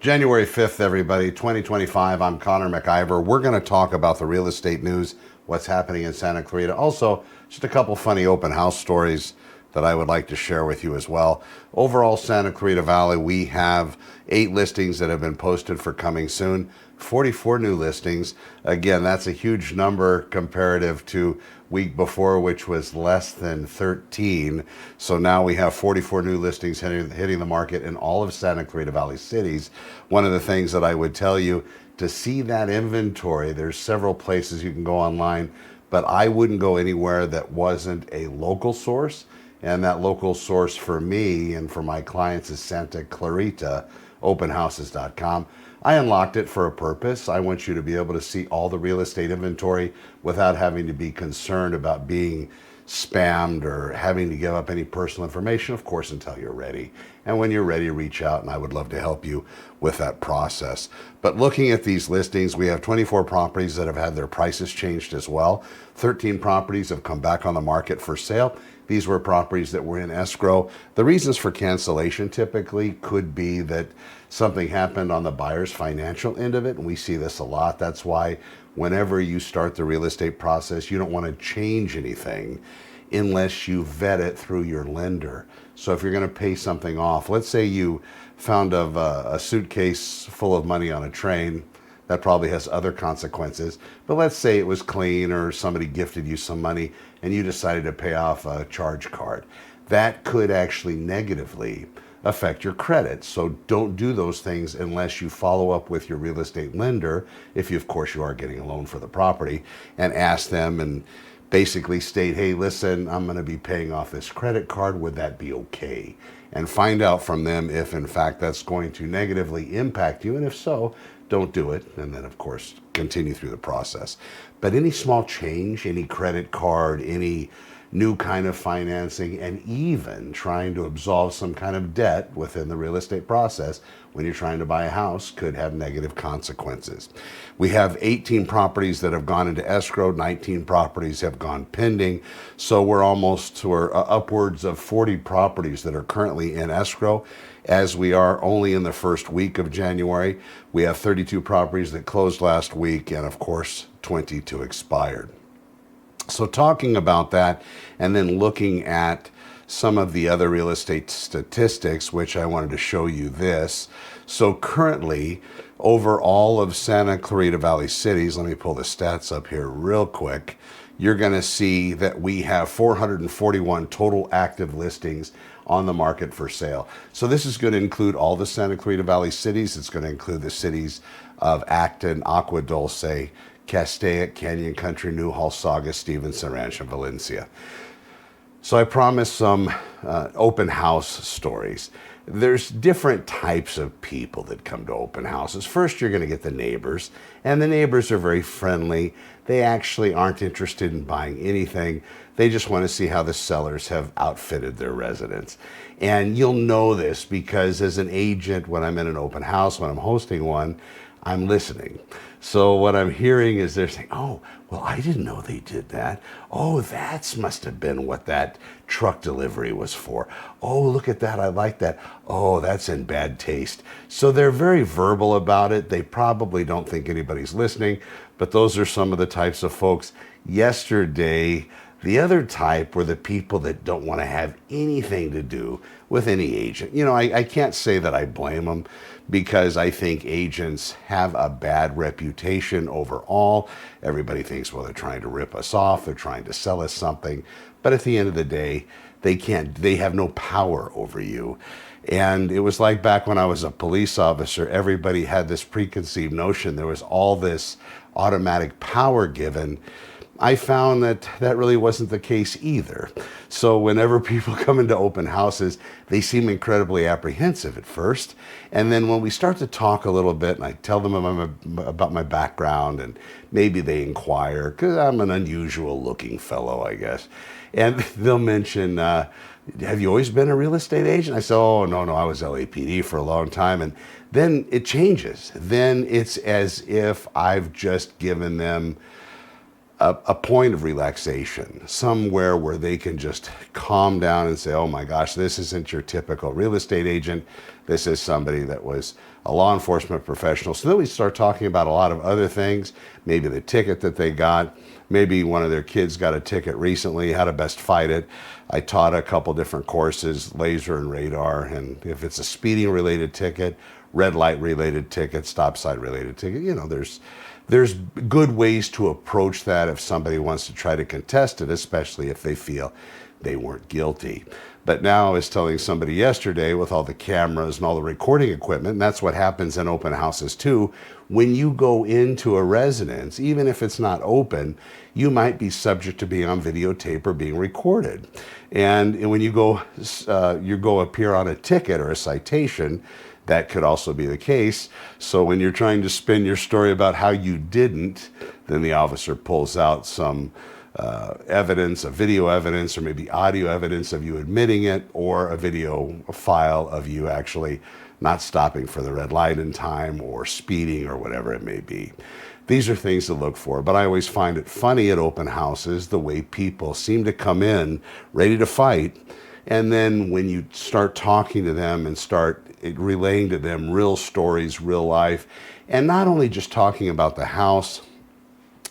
January 5th, everybody, 2025. I'm Connor MacIvor. We're going to talk about the real estate news, what's happening in Santa Clarita. Also, just a couple funny open house stories that I would like to share with you as well. Overall, Santa Clarita Valley, we have 8 listings that have been posted for coming soon, 44 new listings. Again, that's a huge number comparative to week before, which was less than 13. So now we have 44 new listings hitting the market in all of Santa Clarita Valley cities. One of the things that I would tell you, to see that inventory, there's several places you can go online, but I wouldn't go anywhere that wasn't a local source. And that local source for me and for my clients is Santa Clarita Open Houses.com. I unlocked it for a purpose. I want you to be able to see all the real estate inventory without having to be concerned about being spammed or having to give up any personal information, of course, until you're ready. And when you're ready, reach out and I would love to help you with that process. But looking at these listings, we have 24 properties that have had their prices changed as well. 13 properties have come back on the market for sale. These were properties that were in escrow. The reasons for cancellation typically could be that something happened on the buyer's financial end of it, and we see this a lot. That's why whenever you start the real estate process, you don't want to change anything unless you vet it through your lender. So if you're going to pay something off, let's say you found a suitcase full of money on a train, that probably has other consequences. But let's say it was clean or somebody gifted you some money and you decided to pay off a charge card. That could actually negatively affect your credit. So don't do those things unless you follow up with your real estate lender, if you, of course, you are getting a loan for the property, and ask them and basically state, hey, listen, I'm going to be paying off this credit card. Would that be okay? And find out from them if, in fact, that's going to negatively impact you. And if so, don't do it. And then, of course, continue through the process. But any small change, any credit card, any new kind of financing, and even trying to absolve some kind of debt within the real estate process when you're trying to buy a house could have negative consequences. We have 18 properties that have gone into escrow, 19 properties have gone pending. So we're upwards of 40 properties that are currently in escrow. As we are only in the first week of January, we have 32 properties that closed last week, and of course, 22 expired. So talking about that, and then looking at some of the other real estate statistics, which I wanted to show you this. So currently, over all of Santa Clarita Valley cities, let me pull the stats up here real quick, you're going to see that we have 441 total active listings on the market for sale. So this is going to include all the Santa Clarita Valley cities. It's going to include the cities of Acton, Agua Dulce, Castaic, Canyon Country, Newhall, Saugus, Stevenson, Rancho, and Valencia. So I promised some open house stories. There's different types of people that come to open houses. First, you're going to get the neighbors, and the neighbors are very friendly. They actually aren't interested in buying anything. They just want to see how the sellers have outfitted their residence. And you'll know this because as an agent, when I'm in an open house, when I'm hosting one, I'm listening. So what I'm hearing is they're saying, oh, well, I didn't know they did that. Oh, that must have been what that truck delivery was for. Oh, look at that. I like that. Oh, that's in bad taste. So they're very verbal about it. They probably don't think anybody's listening, but those are some of the types of folks. Yesterday, the other type were the people that don't want to have anything to do with any agent. You know, I can't say that I blame them because I think agents have a bad reputation overall. Everybody thinks, well, they're trying to rip us off. They're trying to sell us something. But at the end of the day, they have no power over you. And it was like back when I was a police officer, everybody had this preconceived notion. There was all this automatic power given. I found that that really wasn't the case either. So whenever people come into open houses, they seem incredibly apprehensive at first. And then when we start to talk a little bit and I tell them about my background and maybe they inquire, because I'm an unusual looking fellow, I guess. And they'll mention, have you always been a real estate agent? I say, oh, no, I was LAPD for a long time. And then it changes. Then it's as if I've just given them a point of relaxation, somewhere where they can just calm down and say, oh my gosh, this isn't your typical real estate agent. This is somebody that was a law enforcement professional. So then we start talking about a lot of other things, maybe the ticket that they got, maybe one of their kids got a ticket recently, how to best fight it. I taught a couple different courses, laser and radar, and if it's a speeding related ticket, red light related ticket, stop sign related ticket, there's good ways to approach that if somebody wants to try to contest it, especially if they feel they weren't guilty. But now I was telling somebody yesterday, with all the cameras and all the recording equipment, and that's what happens in open houses too, when you go into a residence, even if it's not open, you might be subject to being on videotape or being recorded. And when you go appear on a ticket or a citation, that could also be the case. So when you're trying to spin your story about how you didn't, then the officer pulls out some evidence, a video evidence, or maybe audio evidence of you admitting it, or a video file of you actually not stopping for the red light in time or speeding or whatever it may be. These are things to look for, but I always find it funny at open houses the way people seem to come in ready to fight, and then when you start talking to them and start relaying to them real stories, real life, and not only just talking about the house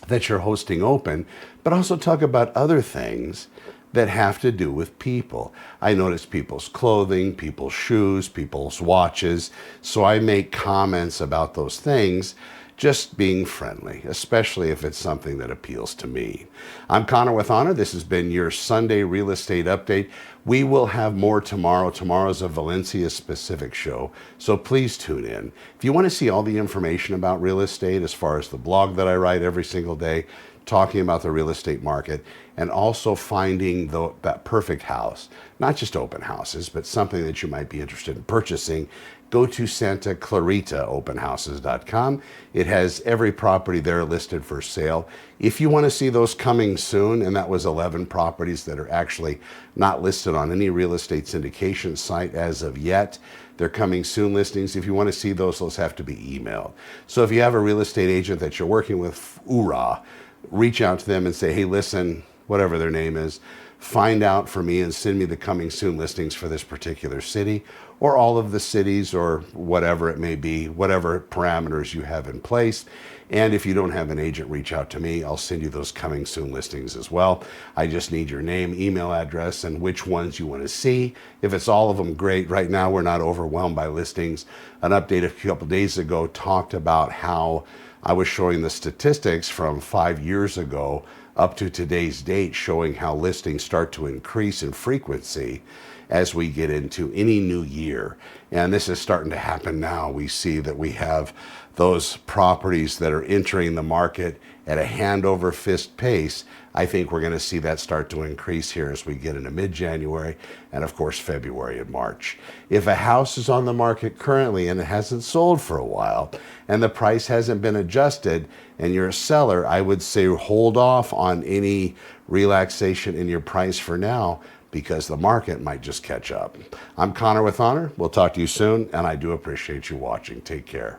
that you're hosting open, but also talk about other things that have to do with people. I notice people's clothing, people's shoes, people's watches, so I make comments about those things, just being friendly, especially if it's something that appeals to me. I'm Connor with Honor. This has been your Sunday Real Estate Update. We will have more tomorrow. Tomorrow's a Valencia-specific show, so please tune in. If you want to see all the information about real estate, as far as the blog that I write every single day, talking about the real estate market, and also finding that perfect house, not just open houses, but something that you might be interested in purchasing, go to Santa Clarita Open Houses.com. It has every property there listed for sale. If you want to see those coming soon, and that was 11 properties that are actually not listed on any real estate syndication site as of yet, they're coming soon listings. If you want to see those have to be emailed. So if you have a real estate agent that you're working with, hoorah, reach out to them and say, hey, listen, whatever their name is, find out for me and send me the coming soon listings for this particular city, or all of the cities, or whatever it may be, whatever parameters you have in place. And if you don't have an agent, reach out to me. I'll send you those coming soon listings as well. I just need your name, email address, and which ones you want to see. If it's all of them, great. Right now, we're not overwhelmed by listings. An update a couple days ago talked about how I was showing the statistics from 5 years ago up to today's date, showing how listings start to increase in frequency as we get into any new year. And this is starting to happen now. We see that we have those properties that are entering the market at a hand over fist pace. I think we're going to see that start to increase here as we get into mid-January and, of course, February and March. If a house is on the market currently and it hasn't sold for a while and the price hasn't been adjusted and you're a seller, I would say hold off on any relaxation in your price for now, because the market might just catch up. I'm Connor with Honor. We'll talk to you soon, and I do appreciate you watching. Take care.